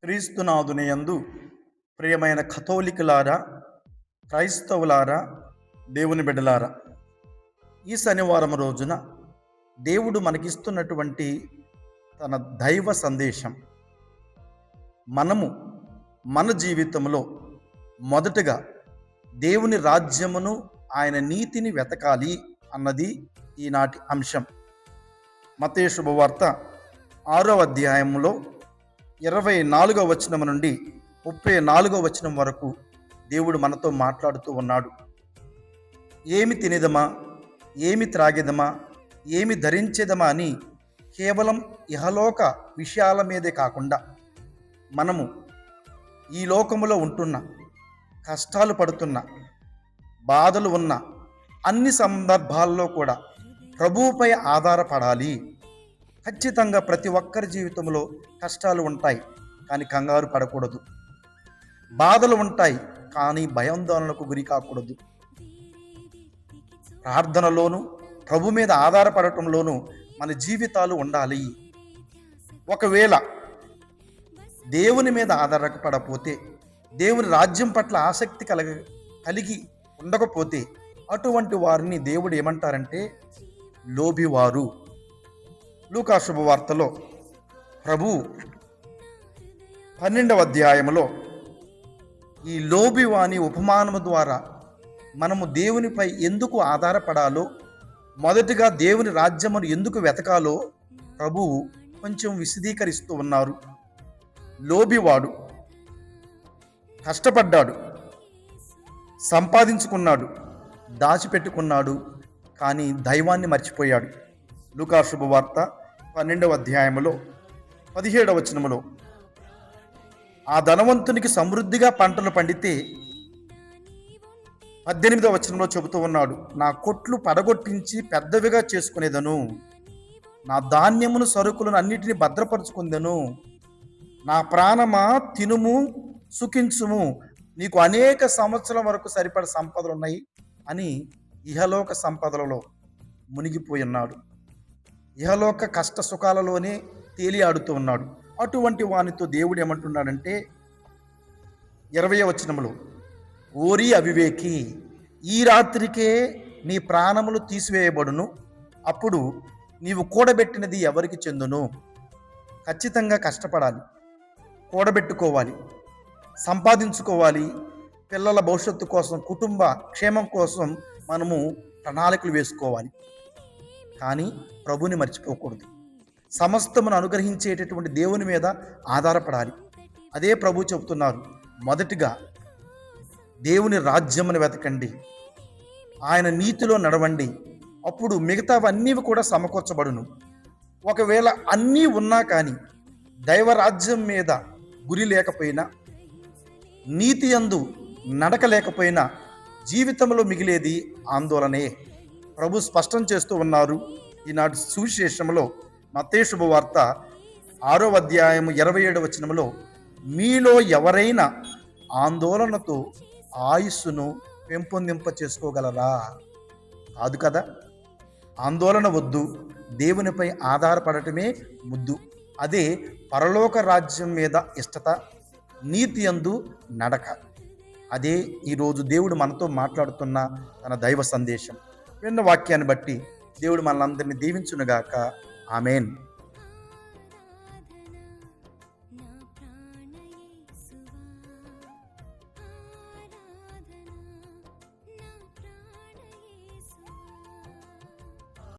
క్రీస్తునాథుని యందు ప్రియమైన కథోలికులారా, క్రైస్తవులారా, దేవుని బిడ్డలారా, ఈ శనివారం రోజున దేవుడు మనకిస్తున్నటువంటి తన దైవ సందేశం, మనము మన జీవితంలో మొదటగా దేవుని రాజ్యమును, ఆయన నీతిని వెతకాలి అన్నది ఈనాటి అంశం. మత్తయి శుభవార్త 6వ అధ్యాయంలో 24వ వచనం నుండి 34వ వచనం వరకు దేవుడు మనతో మాట్లాడుతూ ఉన్నాడు. ఏమి తినేదమా, ఏమి త్రాగేదమా, ఏమి ధరించేదమా అని కేవలం ఇహలోక విషయాల మీదే కాకుండా మనము ఈ లోకములో ఉంటున్న, కష్టాలు పడుతున్న, బాధలు ఉన్న అన్ని సందర్భాల్లో కూడా ప్రభువుపై ఆధారపడాలి. ఖచ్చితంగా ప్రతి ఒక్కరి జీవితంలో కష్టాలు ఉంటాయి, కానీ కంగారు పడకూడదు. బాధలు ఉంటాయి, కానీ భయాందోళనకు గురి కాకూడదు. ప్రార్థనలోను, ప్రభు మీద ఆధారపడటంలోనూ మన జీవితాలు ఉండాలి. ఒకవేళ దేవుని మీద ఆధారపడకపోతే, దేవుని రాజ్యం పట్ల ఆసక్తి కలిగి ఉండకపోతే, అటువంటి వారిని దేవుడు ఏమంటారంటే లోబివారు. లూకా శుభవార్తలో ప్రభు 12వ అధ్యాయంలో ఈ లోబివాని ఉపమానము ద్వారా మనము దేవునిపై ఎందుకు ఆధారపడాలో, మొదటిగా దేవుని రాజ్యమును ఎందుకు వెతకాలో ప్రభువు కొంచెం విశదీకరిస్తూ ఉన్నారు. లోబివాడు కష్టపడ్డాడు, సంపాదించుకున్నాడు, దాచిపెట్టుకున్నాడు, కానీ దైవాన్ని మర్చిపోయాడు. లూకా శుభవార్త 12వ అధ్యాయంలో 17వ వచనములో ఆ ధనవంతునికి సమృద్ధిగా పంటలు పండితే 18వ వచనంలో చెబుతూ ఉన్నాడు, నా కొట్లు పడగొట్టించి పెద్దవిగా చేసుకునేదను, నా ధాన్యమును సరుకులను అన్నిటిని భద్రపరుచుకుందెను, నా ప్రాణమా తినుము సుఖించుము, నీకు అనేక సంవత్సరాల వరకు సరిపడ సంపదలు ఉన్నాయి అని ఇహలోక సంపదలలో మునిగిపోయి ఉన్నాడు. ఇహలోక కష్ట సుఖాలలోనే తేలియాడుతూ ఉన్నాడు. అటువంటి వానితో దేవుడు ఏమంటున్నాడంటే 20వ వచనములో, ఓరి అవివేకి, ఈ రాత్రికే నీ ప్రాణములు తీసివేయబడును, అప్పుడు నీవు కూడబెట్టినది ఎవరికి చెందును. ఖచ్చితంగా కష్టపడాలి, కూడబెట్టుకోవాలి, సంపాదించుకోవాలి. పిల్లల భవిష్యత్తు కోసం, కుటుంబ క్షేమం కోసం మనము ప్రణాళికలు వేసుకోవాలి. కానీ ప్రభుని మర్చిపోకూడదు. సమస్తమును అనుగ్రహించేటటువంటి దేవుని మీద ఆధారపడాలి. అదే ప్రభు చెబుతున్నారు, మొదటిగా దేవుని రాజ్యమును వెతకండి, ఆయన నీతిలో నడవండి, అప్పుడు మిగతావన్నీ కూడా సమకూర్చబడును. ఒకవేళ అన్నీ ఉన్నా కానీ దైవరాజ్యం మీద గురి లేకపోయినా, నీతి యందు నడక లేకపోయినా జీవితంలో మిగిలేది ఆందోళనే. ప్రభు స్పష్టం చేస్తూ ఉన్నారు ఈనాటి సువిశేషంలో. మత్తయి శుభవార్త 6వ అధ్యాయం 27వ వచనంలో, మీలో ఎవరైనా ఆందోళనతో ఆయుస్సును పెంపొందింప చేసుకోగలరా? కాదు కదా. ఆందోళన వద్దు, దేవునిపై ఆధారపడటమే ముద్దు. అదే పరలోక రాజ్యం మీద ఇష్టత, నీతి యందు నడక. అదే ఈరోజు దేవుడు మనతో మాట్లాడుతున్న తన దైవ సందేశం. విన్న వాక్యాన్ని బట్టి దేవుడు మనందరినీ దీవించునుగాక. ఆమేన్.